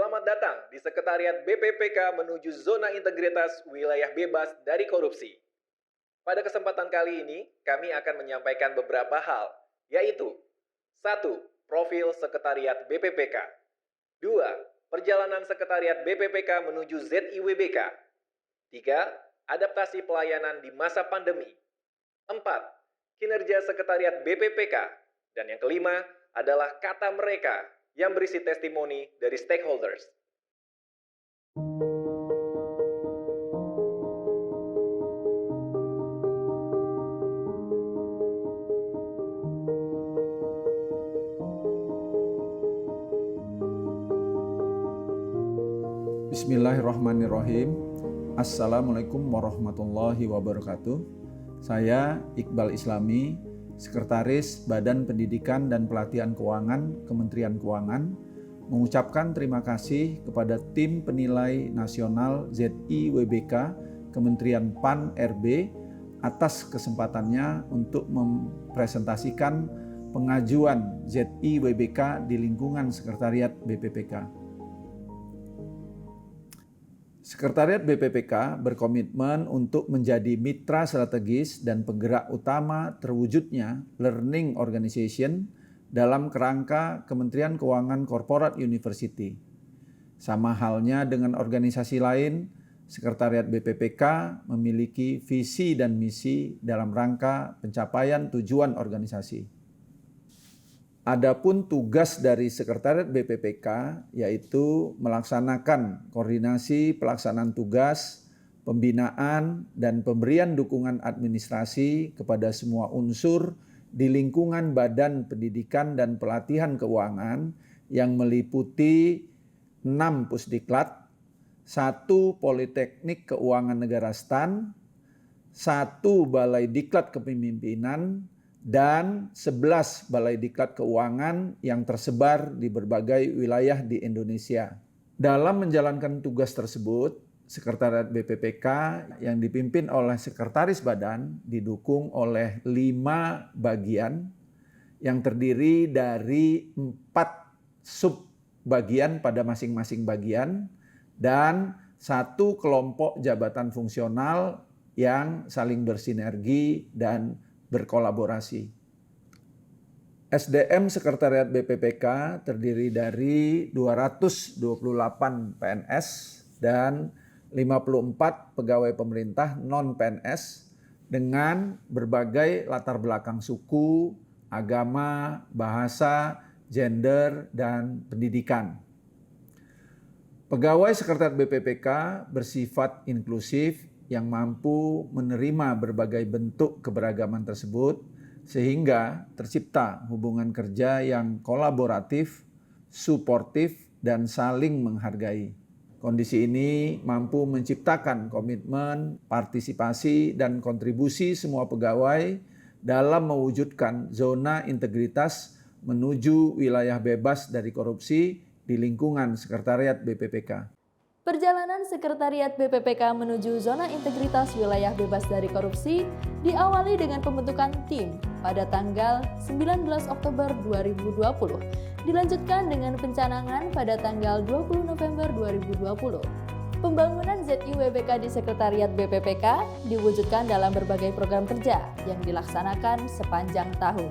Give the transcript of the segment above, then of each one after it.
Selamat datang di Sekretariat BPPK menuju Zona Integritas Wilayah Bebas dari Korupsi. Pada kesempatan kali ini, kami akan menyampaikan beberapa hal, yaitu 1. Profil Sekretariat BPPK. 2. Perjalanan Sekretariat BPPK menuju ZIWBK. 3. Adaptasi pelayanan di masa pandemi. 4. Kinerja Sekretariat BPPK. Dan yang kelima adalah kata mereka yang berisi testimoni dari stakeholders. Bismillahirrahmanirrahim. Assalamualaikum warahmatullahi wabarakatuh. Saya Iqbal Islami, Sekretaris Badan Pendidikan dan Pelatihan Keuangan Kementerian Keuangan, mengucapkan terima kasih kepada tim penilai nasional ZIWBK Kementerian PAN-RB atas kesempatannya untuk mempresentasikan pengajuan ZIWBK di lingkungan Sekretariat BPPK. Sekretariat BPPK berkomitmen untuk menjadi mitra strategis dan penggerak utama terwujudnya learning organization dalam kerangka Kementerian Keuangan Corporate University. Sama halnya dengan organisasi lain, Sekretariat BPPK memiliki visi dan misi dalam rangka pencapaian tujuan organisasi. Adapun tugas dari Sekretariat BPPK yaitu melaksanakan koordinasi pelaksanaan tugas, pembinaan, dan pemberian dukungan administrasi kepada semua unsur di lingkungan Badan Pendidikan dan Pelatihan Keuangan yang meliputi 6 Pusdiklat, 1 Politeknik Keuangan Negara STAN, 1 Balai Diklat Kepemimpinan, dan 11 Balai Diklat Keuangan yang tersebar di berbagai wilayah di Indonesia. Dalam menjalankan tugas tersebut, Sekretariat BPPK yang dipimpin oleh Sekretaris Badan didukung oleh 5 bagian yang terdiri dari 4 sub-bagian pada masing-masing bagian dan 1 kelompok jabatan fungsional yang saling bersinergi dan berkolaborasi. SDM Sekretariat BPPK terdiri dari 228 PNS dan 54 pegawai pemerintah non-PNS dengan berbagai latar belakang suku, agama, bahasa, gender, dan pendidikan. Pegawai Sekretariat BPPK bersifat inklusif yang mampu menerima berbagai bentuk keberagaman tersebut sehingga tercipta hubungan kerja yang kolaboratif, suportif, dan saling menghargai. Kondisi ini mampu menciptakan komitmen, partisipasi, dan kontribusi semua pegawai dalam mewujudkan zona integritas menuju wilayah bebas dari korupsi di lingkungan Sekretariat BPPK. Perjalanan Sekretariat BPPK menuju Zona Integritas Wilayah Bebas dari Korupsi diawali dengan pembentukan tim pada tanggal 19 Oktober 2020, dilanjutkan dengan pencanangan pada tanggal 20 November 2020. Pembangunan ZIWBK di Sekretariat BPPK diwujudkan dalam berbagai program kerja yang dilaksanakan sepanjang tahun.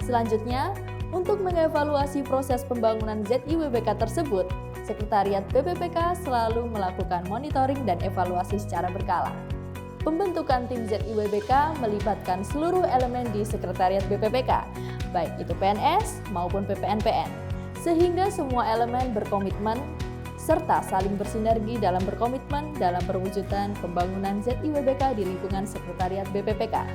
Selanjutnya, untuk mengevaluasi proses pembangunan ZIWBK tersebut, Sekretariat BPPK selalu melakukan monitoring dan evaluasi secara berkala. Pembentukan tim ZIWBK melibatkan seluruh elemen di Sekretariat BPPK, baik itu PNS maupun PPNPN, sehingga semua elemen berkomitmen serta saling bersinergi dalam berkomitmen dalam perwujudan pembangunan ZIWBK di lingkungan Sekretariat BPPK.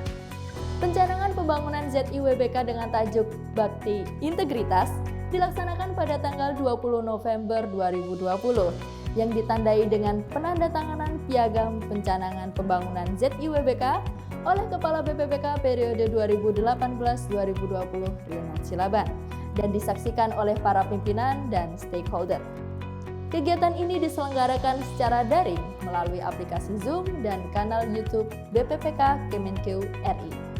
Pencanangan pembangunan ZIWBK dengan tajuk Bakti Integritas dilaksanakan pada tanggal 20 November 2020 yang ditandai dengan penandatanganan piagam pencanangan pembangunan ZIWBK oleh Kepala BPPK periode 2018-2020 Rionald Silaban dan disaksikan oleh para pimpinan dan stakeholder. Kegiatan ini diselenggarakan secara daring melalui aplikasi Zoom dan kanal YouTube BPPK Kemenkeu RI.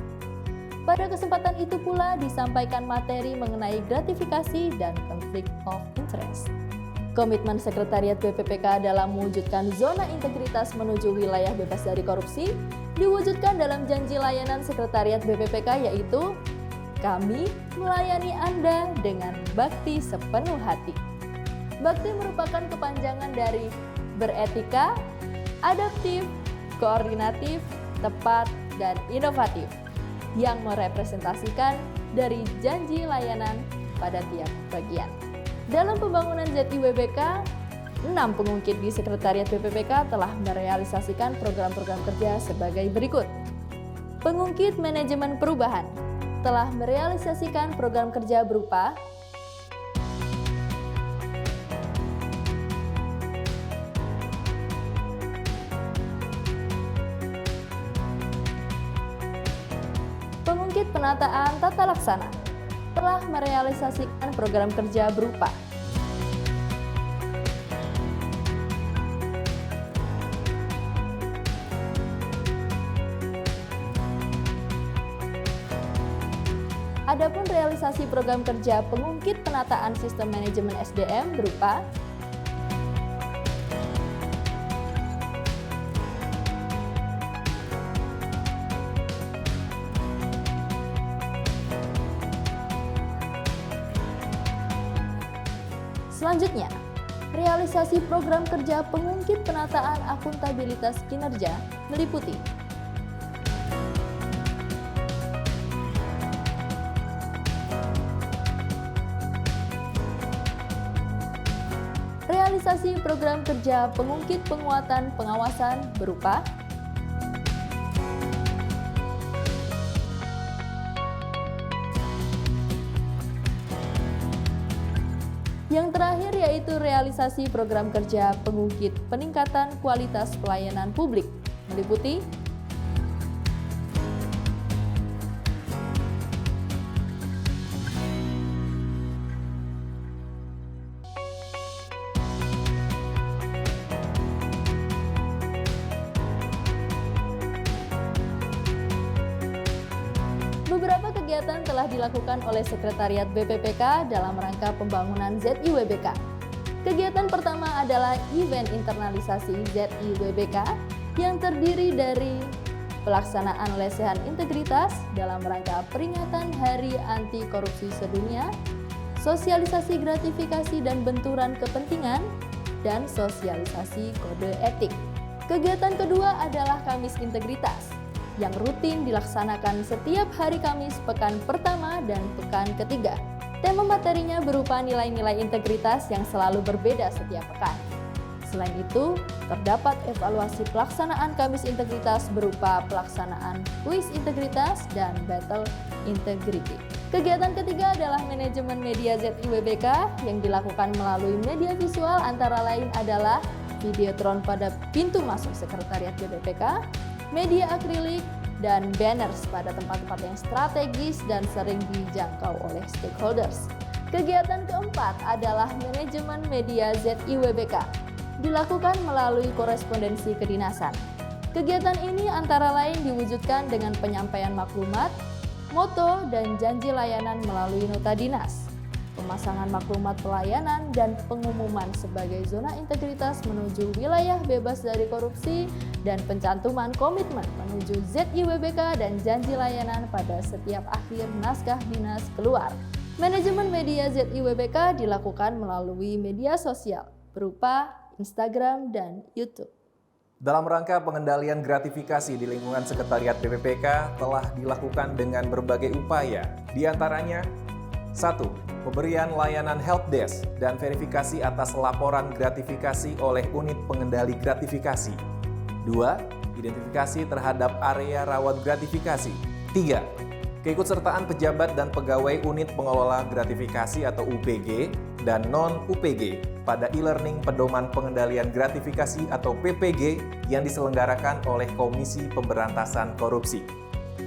Pada kesempatan itu pula disampaikan materi mengenai gratifikasi dan konflik of interest. Komitmen Sekretariat BPPK dalam mewujudkan zona integritas menuju wilayah bebas dari korupsi diwujudkan dalam janji layanan Sekretariat BPPK, yaitu kami melayani Anda dengan bakti sepenuh hati. Bakti merupakan kepanjangan dari beretika, adaptif, koordinatif, tepat, dan inovatif yang merepresentasikan dari janji layanan pada tiap bagian. Dalam pembangunan ZIWBK, 6 pengungkit di Sekretariat BPPK telah merealisasikan program-program kerja sebagai berikut. Pengungkit Manajemen Perubahan telah merealisasikan program kerja berupa Pengungkit Penataan Tata Laksana telah merealisasikan program kerja berupa Adapun realisasi program kerja pengungkit penataan sistem manajemen SDM berupa Selanjutnya, realisasi program kerja pengungkit penataan akuntabilitas kinerja meliputi realisasi program kerja pengungkit penguatan pengawasan berupa Yang terakhir yaitu realisasi program kerja pengungkit peningkatan kualitas pelayanan publik, meliputi beberapa kegiatan telah dilakukan oleh Sekretariat BPPK dalam rangka pembangunan ZIWBK. Kegiatan pertama adalah event internalisasi ZIWBK yang terdiri dari pelaksanaan lesehan integritas dalam rangka peringatan Hari Anti Korupsi Sedunia, sosialisasi gratifikasi dan benturan kepentingan, dan sosialisasi kode etik. Kegiatan kedua adalah Kamis Integritas yang rutin dilaksanakan setiap hari Kamis pekan pertama dan pekan ketiga. Tema materinya berupa nilai-nilai integritas yang selalu berbeda setiap pekan. Selain itu, terdapat evaluasi pelaksanaan Kamis Integritas berupa pelaksanaan kuis integritas dan battle integrity. Kegiatan ketiga adalah manajemen media ZIWBK yang dilakukan melalui media visual, antara lain adalah videotron pada pintu masuk Sekretariat BPPK, media akrilik, dan banners pada tempat-tempat yang strategis dan sering dijangkau oleh stakeholders. Kegiatan keempat adalah manajemen media ZIWBK, dilakukan melalui korespondensi kedinasan. Kegiatan ini antara lain diwujudkan dengan penyampaian maklumat, moto, dan janji layanan melalui nota dinas, pemasangan maklumat pelayanan dan pengumuman sebagai zona integritas menuju wilayah bebas dari korupsi, dan pencantuman komitmen menuju ZIWBK dan janji layanan pada setiap akhir naskah dinas keluar. Manajemen media ZIWBK dilakukan melalui media sosial berupa Instagram dan YouTube. Dalam rangka pengendalian gratifikasi di lingkungan Sekretariat BPPK telah dilakukan dengan berbagai upaya, di antaranya 1. Pemberian layanan helpdesk dan verifikasi atas laporan gratifikasi oleh unit pengendali gratifikasi. 2. Identifikasi terhadap area rawat gratifikasi. 3. Keikutsertaan pejabat dan pegawai unit pengelola gratifikasi atau UPG dan non-UPG pada e-learning pedoman pengendalian gratifikasi atau PPG yang diselenggarakan oleh Komisi Pemberantasan Korupsi.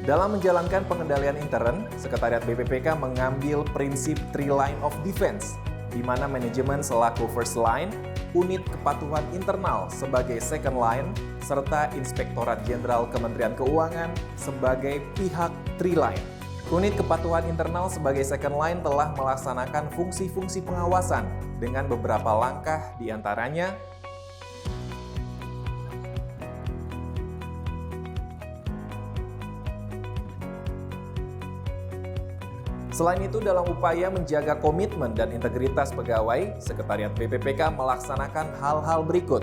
Dalam menjalankan pengendalian intern, Sekretariat BPPK mengambil prinsip 3 line of defense, di mana manajemen selaku first line, unit kepatuhan internal sebagai second line, serta Inspektorat Jenderal Kementerian Keuangan sebagai pihak 3 line. Unit Kepatuhan Internal sebagai second line telah melaksanakan fungsi-fungsi pengawasan dengan beberapa langkah diantaranya Selain itu, dalam upaya menjaga komitmen dan integritas pegawai, Sekretariat BPPK melaksanakan hal-hal berikut.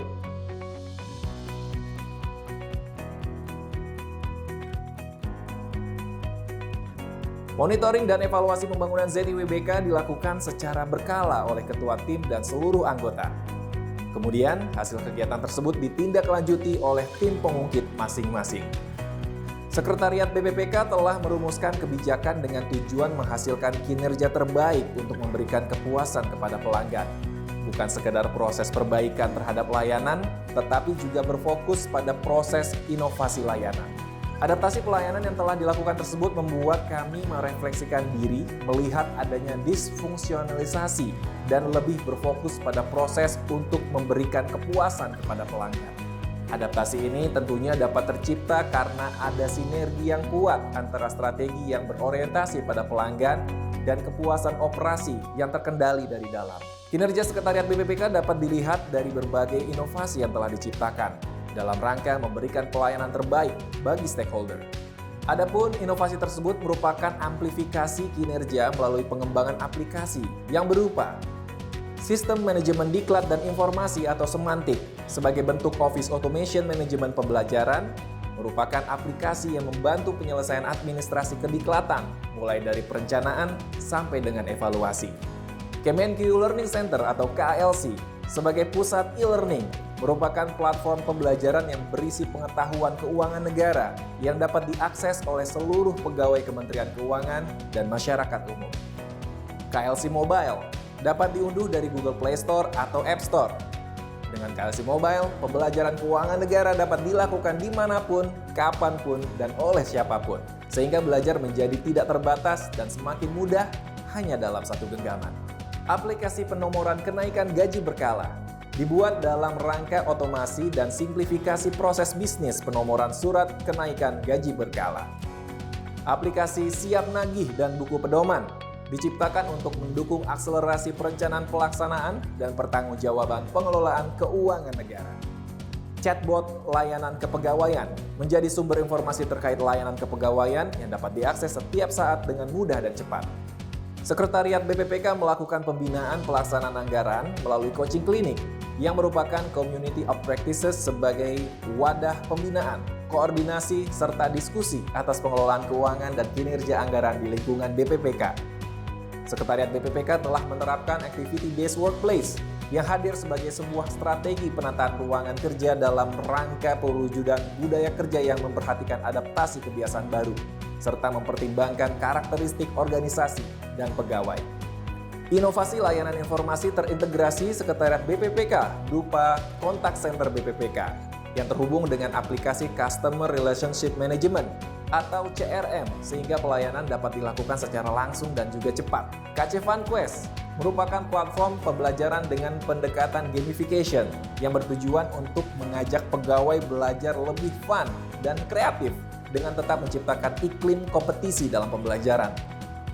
Monitoring dan evaluasi pembangunan ZIWBK dilakukan secara berkala oleh ketua tim dan seluruh anggota. Kemudian, hasil kegiatan tersebut ditindaklanjuti oleh tim pengungkit masing-masing. Sekretariat BPPK telah merumuskan kebijakan dengan tujuan menghasilkan kinerja terbaik untuk memberikan kepuasan kepada pelanggan. Bukan sekedar proses perbaikan terhadap layanan, tetapi juga berfokus pada proses inovasi layanan. Adaptasi pelayanan yang telah dilakukan tersebut membuat kami merefleksikan diri, melihat adanya disfungsionalisasi, dan lebih berfokus pada proses untuk memberikan kepuasan kepada pelanggan. Adaptasi ini tentunya dapat tercipta karena ada sinergi yang kuat antara strategi yang berorientasi pada pelanggan dan kepuasan operasi yang terkendali dari dalam. Kinerja Sekretariat BPPK dapat dilihat dari berbagai inovasi yang telah diciptakan dalam rangka memberikan pelayanan terbaik bagi stakeholder. Adapun inovasi tersebut merupakan amplifikasi kinerja melalui pengembangan aplikasi yang berupa Sistem Manajemen Diklat dan Informasi atau Semantik sebagai bentuk Office Automation Manajemen Pembelajaran merupakan aplikasi yang membantu penyelesaian administrasi kediklatan mulai dari perencanaan sampai dengan evaluasi. Kemenq Learning Center atau KLC sebagai pusat e-learning merupakan platform pembelajaran yang berisi pengetahuan keuangan negara yang dapat diakses oleh seluruh pegawai Kementerian Keuangan dan masyarakat umum. KLC Mobile dapat diunduh dari Google Play Store atau App Store. Dengan KLC Mobile, pembelajaran keuangan negara dapat dilakukan dimanapun, kapanpun, dan oleh siapapun. Sehingga belajar menjadi tidak terbatas dan semakin mudah hanya dalam satu genggaman. Aplikasi penomoran kenaikan gaji berkala dibuat dalam rangka otomasi dan simplifikasi proses bisnis penomoran surat kenaikan gaji berkala. Aplikasi Siap Nagih dan Buku Pedoman diciptakan untuk mendukung akselerasi perencanaan pelaksanaan dan pertanggungjawaban pengelolaan keuangan negara. Chatbot layanan kepegawaian menjadi sumber informasi terkait layanan kepegawaian yang dapat diakses setiap saat dengan mudah dan cepat. Sekretariat BPPK melakukan pembinaan pelaksanaan anggaran melalui coaching klinik yang merupakan community of practices sebagai wadah pembinaan, koordinasi, serta diskusi atas pengelolaan keuangan dan kinerja anggaran di lingkungan BPPK. Sekretariat BPPK telah menerapkan activity-based workplace yang hadir sebagai sebuah strategi penataan ruangan kerja dalam rangka pewujudan budaya kerja yang memperhatikan adaptasi kebiasaan baru, serta mempertimbangkan karakteristik organisasi dan pegawai. Inovasi layanan informasi terintegrasi Sekretariat BPPK berupa Contact Center BPPK yang terhubung dengan aplikasi Customer Relationship Management atau CRM sehingga pelayanan dapat dilakukan secara langsung dan juga cepat. KC Fun Quest merupakan platform pembelajaran dengan pendekatan gamification yang bertujuan untuk mengajak pegawai belajar lebih fun dan kreatif dengan tetap menciptakan iklim kompetisi dalam pembelajaran.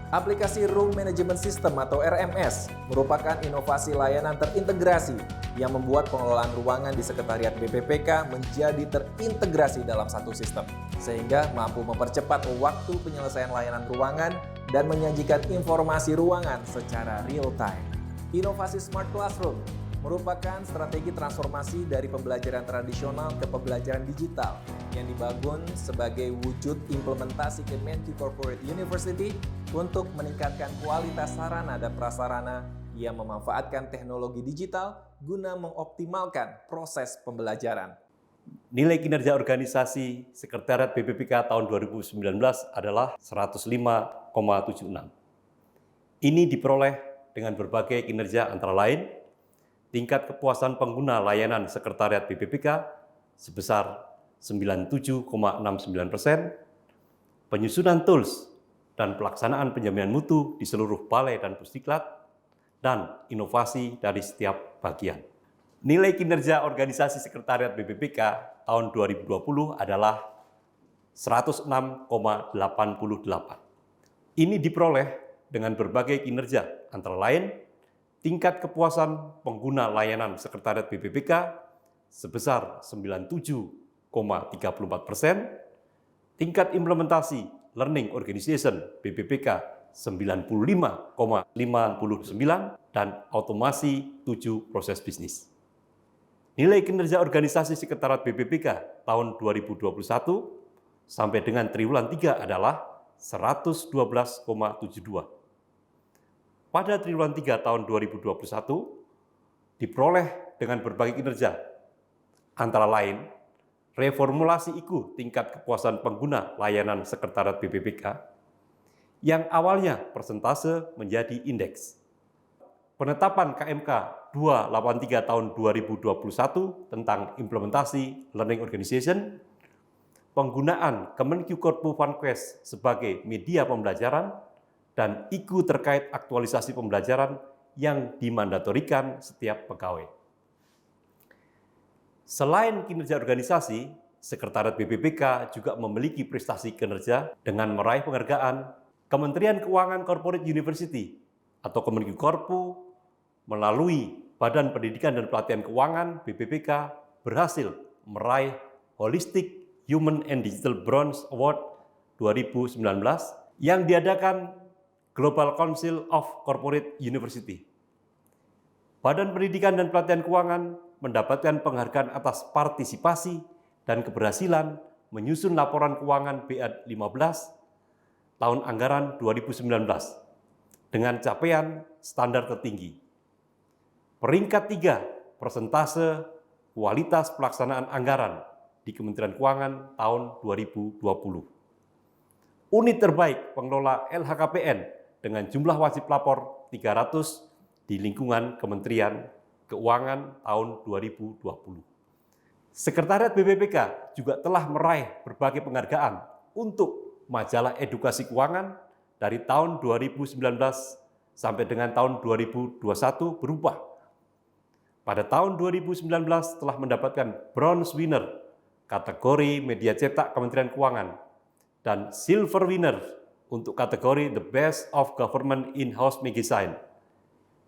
Aplikasi Room Management System atau RMS merupakan inovasi layanan terintegrasi yang membuat pengelolaan ruangan di Sekretariat BPPK menjadi terintegrasi dalam satu sistem, sehingga mampu mempercepat waktu penyelesaian layanan ruangan dan menyajikan informasi ruangan secara real time. Inovasi Smart Classroom merupakan strategi transformasi dari pembelajaran tradisional ke pembelajaran digital yang dibangun sebagai wujud implementasi Kemenq Corporate University untuk meningkatkan kualitas sarana dan prasarana yang memanfaatkan teknologi digital guna mengoptimalkan proses pembelajaran. Nilai kinerja organisasi Sekretariat BPPK tahun 2019 adalah 105,76. Ini diperoleh dengan berbagai kinerja antara lain tingkat kepuasan pengguna layanan Sekretariat BPPK sebesar 97,69%, penyusunan tools dan pelaksanaan penjaminan mutu di seluruh balai dan pusdiklat, dan inovasi dari setiap bagian. Nilai kinerja organisasi Sekretariat BPPK tahun 2020 adalah 106,88. Ini diperoleh dengan berbagai kinerja, antara lain tingkat kepuasan pengguna layanan Sekretariat BPPK sebesar 97,34%, tingkat implementasi Learning Organization BPPK 95,59%, dan otomasi 7 proses bisnis. Nilai kinerja organisasi Sekretariat BPPK tahun 2021 sampai dengan triwulan 3 adalah 112,72. Pada triwulan 3 tahun 2021 diperoleh dengan berbagai kinerja, antara lain reformulasi IKU tingkat kepuasan pengguna layanan Sekretariat BPPK yang awalnya persentase menjadi indeks. Penetapan KMK 283 tahun 2021 tentang implementasi Learning Organization, penggunaan Kemenq Korpu Fanquest sebagai media pembelajaran, dan IKU terkait aktualisasi pembelajaran yang dimandatorikan setiap pegawai. Selain kinerja organisasi, Sekretariat BPPK juga memiliki prestasi kinerja dengan meraih penghargaan Kementerian Keuangan Corporate University atau Kemenq Korpu melalui Badan Pendidikan dan Pelatihan Keuangan BPPK berhasil meraih Holistic Human and Digital Bronze Award 2019 yang diadakan Global Council of Corporate University. Badan Pendidikan dan Pelatihan Keuangan mendapatkan penghargaan atas partisipasi dan keberhasilan menyusun laporan keuangan BA15 tahun anggaran 2019 dengan capaian standar tertinggi. Peringkat 3 persentase kualitas pelaksanaan anggaran di Kementerian Keuangan tahun 2020. Unit terbaik pengelola LHKPN dengan jumlah wajib lapor 300 di lingkungan Kementerian Keuangan tahun 2020. Sekretariat BPPK juga telah meraih berbagai penghargaan untuk majalah edukasi keuangan dari tahun 2019 sampai dengan tahun 2021 berubah. Pada tahun 2019 telah mendapatkan bronze winner kategori media cetak Kementerian Keuangan dan silver winner untuk kategori The Best of Government In-House Magazine.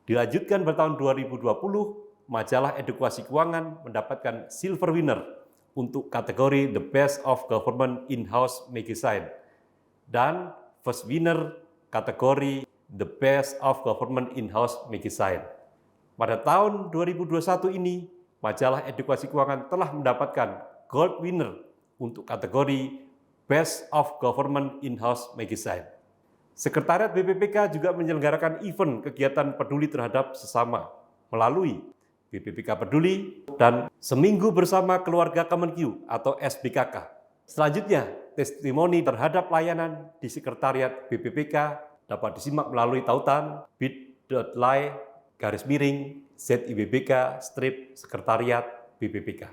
Dilanjutkan pada tahun 2020, majalah edukasi keuangan mendapatkan silver winner untuk kategori The Best of Government In-House Magazine dan first winner kategori The Best of Government In-House Magazine. Pada tahun 2021 ini, majalah edukasi keuangan telah mendapatkan gold winner untuk kategori Best of Government In-House Magazine. Sekretariat BPPK juga menyelenggarakan event kegiatan peduli terhadap sesama melalui BPPK Peduli dan Seminggu Bersama Keluarga Kemenq atau SBKK. Selanjutnya, testimoni terhadap layanan di Sekretariat BPPK dapat disimak melalui tautan bit.ly/ZIBBK/Sekretariat BPPK.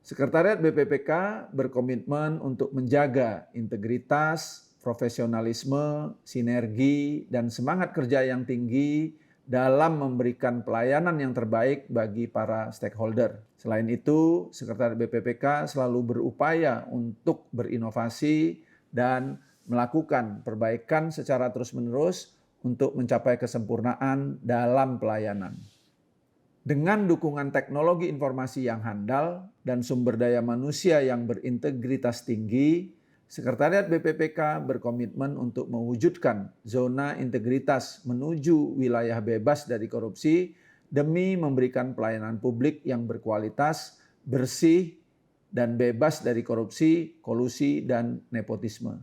Sekretariat BPPK berkomitmen untuk menjaga integritas, profesionalisme, sinergi, dan semangat kerja yang tinggi dalam memberikan pelayanan yang terbaik bagi para stakeholder. Selain itu, Sekretariat BPPK selalu berupaya untuk berinovasi dan melakukan perbaikan secara terus-menerus untuk mencapai kesempurnaan dalam pelayanan. Dengan dukungan teknologi informasi yang handal dan sumber daya manusia yang berintegritas tinggi, Sekretariat BPPK berkomitmen untuk mewujudkan zona integritas menuju wilayah bebas dari korupsi demi memberikan pelayanan publik yang berkualitas, bersih, dan bebas dari korupsi, kolusi, dan nepotisme.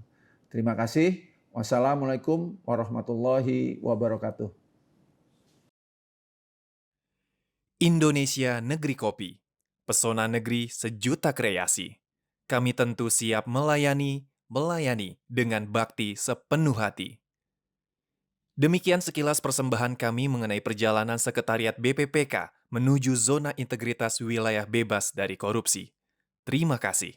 Terima kasih. Wassalamualaikum warahmatullahi wabarakatuh. Indonesia Negeri Kopi, pesona negeri sejuta kreasi. Kami tentu siap melayani dengan bakti sepenuh hati. Demikian sekilas persembahan kami mengenai perjalanan Sekretariat BPPK menuju zona integritas wilayah bebas dari korupsi. Terima kasih.